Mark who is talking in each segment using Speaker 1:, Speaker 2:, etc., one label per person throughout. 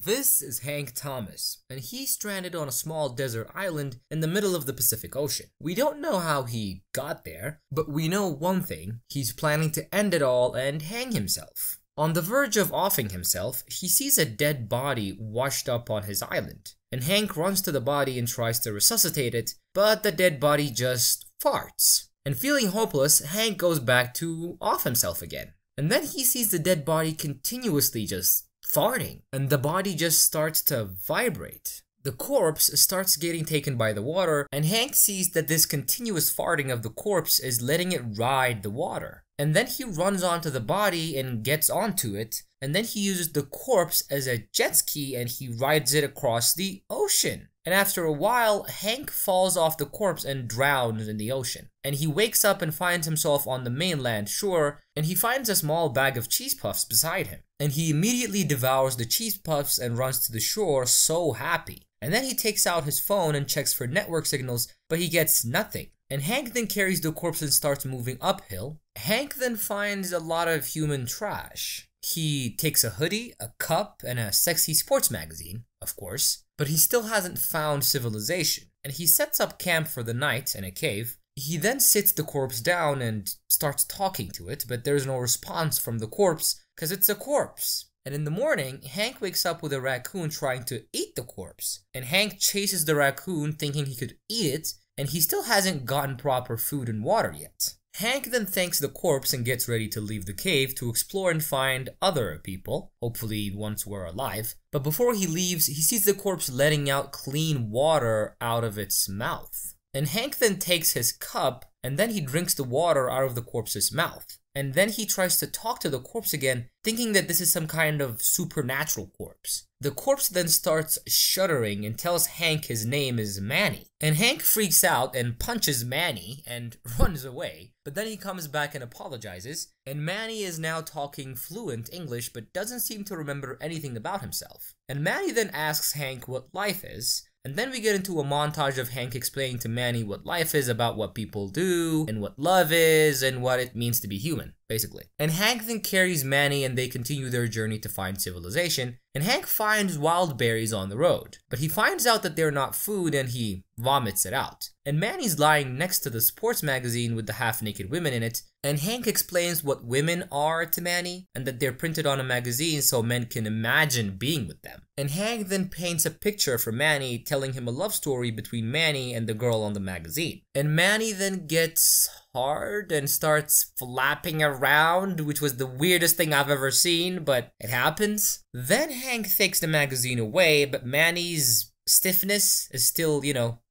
Speaker 1: This is Hank Thomas, and he's stranded on a small desert island in the middle of the Pacific Ocean. We don't know how he got there, but we know one thing: he's planning to end it all and hang himself. On the verge of offing himself, he sees a dead body washed up on his island, and Hank runs to the body and tries to resuscitate it, but the dead body just farts. And feeling hopeless, Hank goes back to off himself again. And then he sees the dead body continuously just farting, and the body just starts to vibrate. The corpse starts getting taken by the water, and Hank sees that this continuous farting of the corpse is letting it ride the water. And then he runs onto the body and gets onto it, and then he uses the corpse as a jet ski and he rides it across the ocean. And after a while, Hank falls off the corpse and drowns in the ocean. And he wakes up and finds himself on the mainland shore, and he finds a small bag of cheese puffs beside him. And he immediately devours the cheese puffs and runs to the shore so happy. And then he takes out his phone and checks for network signals, but he gets nothing. And Hank then carries the corpse and starts moving uphill. Hank then finds a lot of human trash. He takes a hoodie, a cup, and a sexy sports magazine, of course, but he still hasn't found civilization. And he sets up camp for the night in a cave. He then sits the corpse down and starts talking to it, but there's no response from the corpse because it's a corpse. And in the morning, Hank wakes up with a raccoon trying to eat the corpse. And Hank chases the raccoon thinking he could eat it, and he still hasn't gotten proper food and water yet. Hank then thanks the corpse and gets ready to leave the cave to explore and find other people, hopefully ones who are alive. But before he leaves, he sees the corpse letting out clean water out of its mouth. And Hank then takes his cup and then he drinks the water out of the corpse's mouth. And then he tries to talk to the corpse again, thinking that this is some kind of supernatural corpse. The corpse then starts shuddering and tells Hank his name is Manny. And Hank freaks out and punches Manny and runs away. But then he comes back and apologizes, and Manny is now talking fluent English but doesn't seem to remember anything about himself. And Manny then asks Hank what life is. And then we get into a montage of Hank explaining to Manny what life is, about what people do, and what love is, and what it means to be human, basically. And Hank then carries Manny and they continue their journey to find civilization. And Hank finds wild berries on the road, but he finds out that they're not food and he vomits it out. And Manny's lying next to the sports magazine with the half-naked women in it, and Hank explains what women are to Manny, and that they're printed on a magazine so men can imagine being with them. And Hank then paints a picture for Manny, telling him a love story between Manny and the girl on the magazine. And Manny then gets hard and starts flapping around, which was the weirdest thing I've ever seen, but it happens. Then Hank takes the magazine away, but Manny's stiffness is still,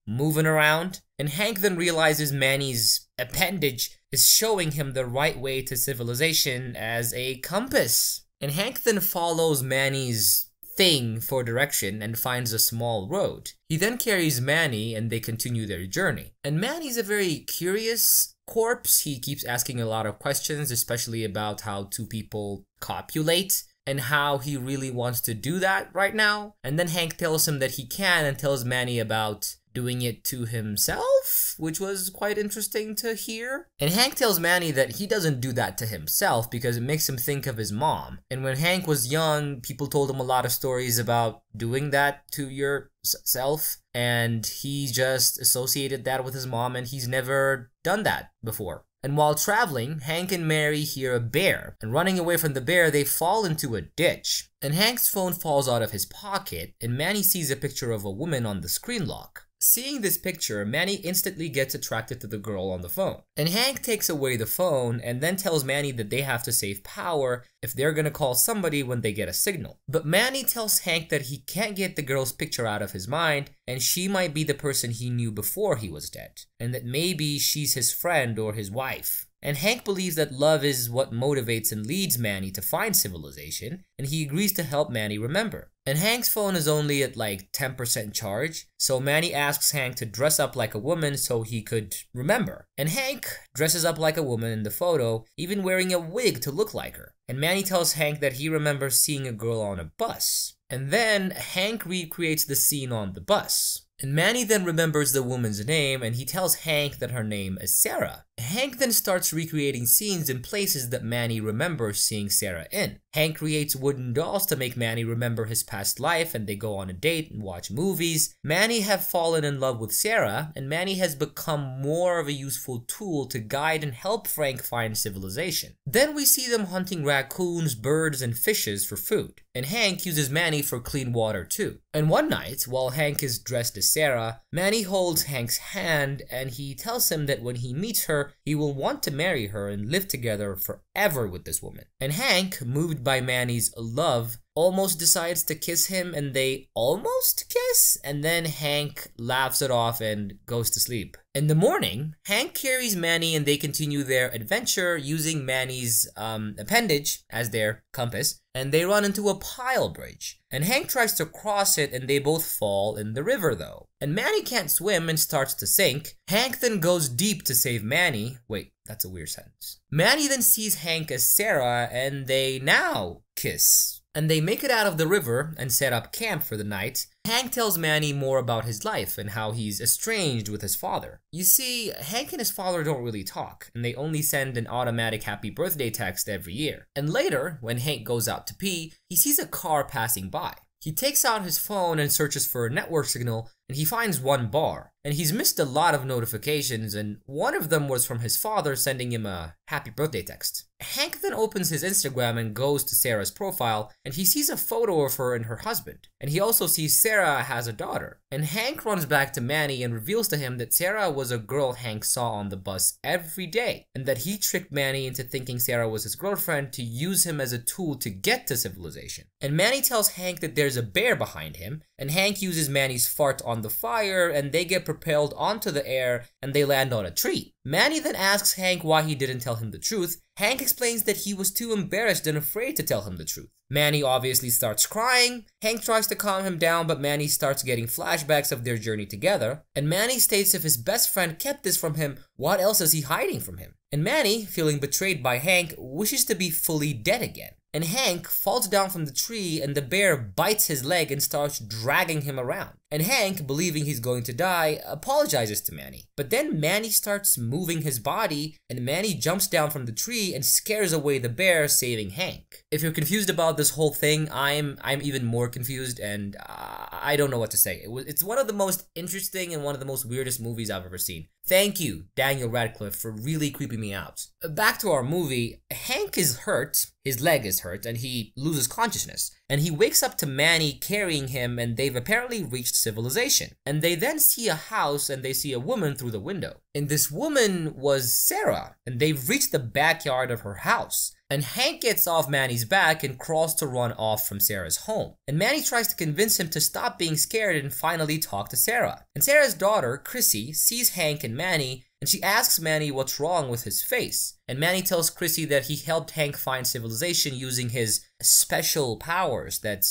Speaker 1: moving around. And Hank then realizes Manny's appendage is showing him the right way to civilization as a compass. And Hank then follows Manny's thing for direction and finds a small road. He then carries Manny and they continue their journey. And Manny's a very curious corpse. He keeps asking a lot of questions, especially about how two people copulate and how he really wants to do that right now. And then Hank tells him that he can and tells Manny about doing it to himself, which was quite interesting to hear. And Hank tells Manny that he doesn't do that to himself because it makes him think of his mom. And when Hank was young, people told him a lot of stories about doing that to yourself, and he just associated that with his mom, and he's never done that before. And while traveling, Hank and Mary hear a bear, and running away from the bear, they fall into a ditch. And Hank's phone falls out of his pocket, and Manny sees a picture of a woman on the screen lock. Seeing this picture, Manny instantly gets attracted to the girl on the phone. And Hank takes away the phone and then tells Manny that they have to save power if they're gonna call somebody when they get a signal. But Manny tells Hank that he can't get the girl's picture out of his mind, and she might be the person he knew before he was dead, and that maybe she's his friend or his wife. And Hank believes that love is what motivates and leads Manny to find civilization, and he agrees to help Manny remember. And Hank's phone is only at like 10% charge, so Manny asks Hank to dress up like a woman so he could remember. And Hank dresses up like a woman in the photo, even wearing a wig to look like her. And Manny tells Hank that he remembers seeing a girl on a bus. And then Hank recreates the scene on the bus. And Manny then remembers the woman's name, and he tells Hank that her name is Sarah. Hank then starts recreating scenes in places that Manny remembers seeing Sarah in. Hank creates wooden dolls to make Manny remember his past life, and they go on a date and watch movies. Manny have fallen in love with Sarah, and Manny has become more of a useful tool to guide and help Frank find civilization. Then we see them hunting raccoons, birds, and fishes for food, and Hank uses Manny for clean water too. And one night, while Hank is dressed as Sarah, Manny holds Hank's hand and he tells him that when he meets her, he will want to marry her and live together forever with this woman. And Hank, moved by Manny's love, almost decides to kiss him, and they almost kiss, and then Hank laughs it off and goes to sleep. In the morning, Hank carries Manny and they continue their adventure using Manny's appendage as their compass, and they run into a pile bridge. And Hank tries to cross it and they both fall in the river though. And Manny can't swim and starts to sink. Hank then goes deep to save Manny. Wait, that's a weird sentence. Manny then sees Hank as Sarah and they now kiss. And they make it out of the river and set up camp for the night. Hank tells Manny more about his life and how he's estranged with his father. You see, Hank and his father don't really talk, and they only send an automatic happy birthday text every year. And later, when Hank goes out to pee, he sees a car passing by. He takes out his phone and searches for a network signal, and he finds one bar. And he's missed a lot of notifications, and one of them was from his father sending him a happy birthday text. Hank then opens his Instagram and goes to Sarah's profile, and he sees a photo of her and her husband. And he also sees Sarah has a daughter. And Hank runs back to Manny and reveals to him that Sarah was a girl Hank saw on the bus every day, and that he tricked Manny into thinking Sarah was his girlfriend to use him as a tool to get to civilization. And Manny tells Hank that there's a bear behind him, and Hank uses Manny's fart on the fire, and they get propelled onto the air and they land on a tree. Manny then asks Hank why he didn't tell him the truth. Hank explains that he was too embarrassed and afraid to tell him the truth. Manny obviously starts crying. Hank tries to calm him down, but Manny starts getting flashbacks of their journey together. And Manny states if his best friend kept this from him, what else is he hiding from him? And Manny, feeling betrayed by Hank, wishes to be fully dead again. And Hank falls down from the tree and the bear bites his leg and starts dragging him around. And Hank, believing he's going to die, apologizes to Manny. But then Manny starts moving his body and Manny jumps down from the tree and scares away the bear, saving Hank. If you're confused about this whole thing, I'm even more confused, and I don't know what to say. It's one of the most interesting and one of the most weirdest movies I've ever seen. Thank you, Daniel Radcliffe, for really creeping me out. Back to our movie, Hank is hurt, his leg is hurt, and he loses consciousness. And he wakes up to Manny carrying him, and they've apparently reached civilization. And they then see a house and they see a woman through the window. And this woman was Sarah, and they've reached the backyard of her house. And Hank gets off Manny's back and crawls to run off from Sarah's home. And Manny tries to convince him to stop being scared and finally talk to Sarah. And Sarah's daughter, Chrissy, sees Hank and Manny, and she asks Manny what's wrong with his face. And Manny tells Chrissy that he helped Hank find civilization using his special powers that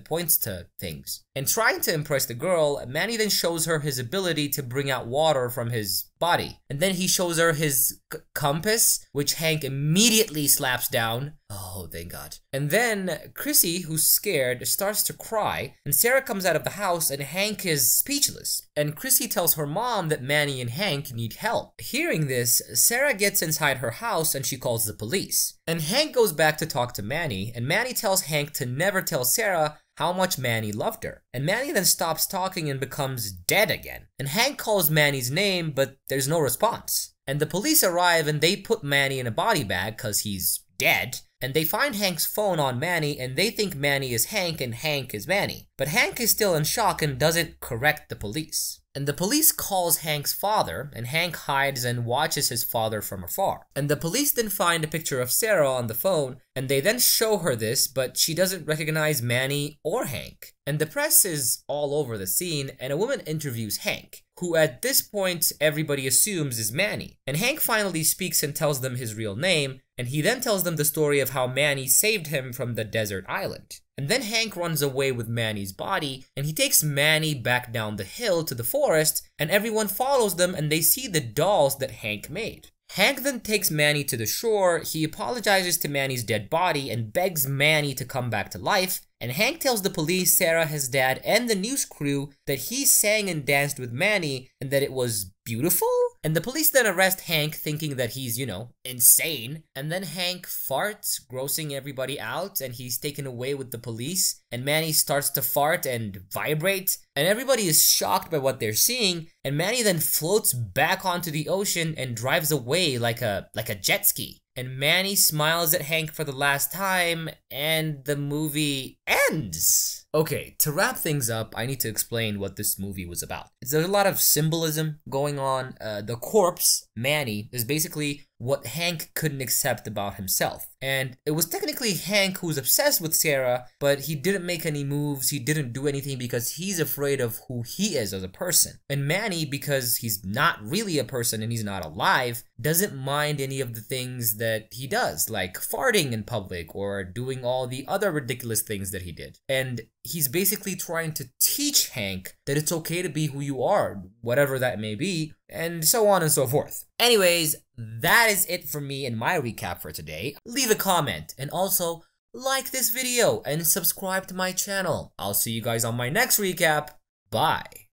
Speaker 1: points to things. And trying to impress the girl, Manny then shows her his ability to bring out water from his body. And then he shows her his compass, which Hank immediately slaps down. Oh, thank God. And then Chrissy, who's scared, starts to cry, and Sarah comes out of the house and Hank is speechless. And Chrissy tells her mom that Manny and Hank need help. Hearing this, Sarah gets inside her house and she calls the police. And Hank goes back to talk to Manny, and Manny tells Hank to never tell Sarah how much Manny loved her. And Manny then stops talking and becomes dead again. And Hank calls Manny's name, but there's no response. And the police arrive and they put Manny in a body bag because he's dead. And they find Hank's phone on Manny and they think Manny is Hank and Hank is Manny. But Hank is still in shock and doesn't correct the police. And the police calls Hank's father, and Hank hides and watches his father from afar. And the police then find a picture of Sarah on the phone, and they then show her this, but she doesn't recognize Manny or Hank. And the press is all over the scene, and a woman interviews Hank, who at this point everybody assumes is Manny. And Hank finally speaks and tells them his real name, and he then tells them the story of how Manny saved him from the desert island. And then Hank runs away with Manny's body, and he takes Manny back down the hill to the forest, and everyone follows them and they see the dolls that Hank made. Hank then takes Manny to the shore, he apologizes to Manny's dead body and begs Manny to come back to life, and Hank tells the police, Sarah, his dad, and the news crew that he sang and danced with Manny and that it was beautiful? And the police then arrest Hank thinking that he's, insane. And then Hank farts, grossing everybody out, and he's taken away with the police. And Manny starts to fart and vibrate. And everybody is shocked by what they're seeing. And Manny then floats back onto the ocean and drives away like a jet ski. And Manny smiles at Hank for the last time, and the movie ends. Okay, to wrap things up, I need to explain what this movie was about. There's a lot of symbolism going on. The corpse, Manny, is basically what Hank couldn't accept about himself. And it was technically Hank who was obsessed with Sarah, but he didn't make any moves, he didn't do anything because he's afraid of who he is as a person. And Manny, because he's not really a person and he's not alive, doesn't mind any of the things that he does, like farting in public or doing all the other ridiculous things that he did. And he's basically trying to teach Hank that it's okay to be who you are, whatever that may be, and so on and so forth. Anyways, that is it for me and my recap for today. Leave a comment and also like this video and subscribe to my channel. I'll see you guys on my next recap. Bye.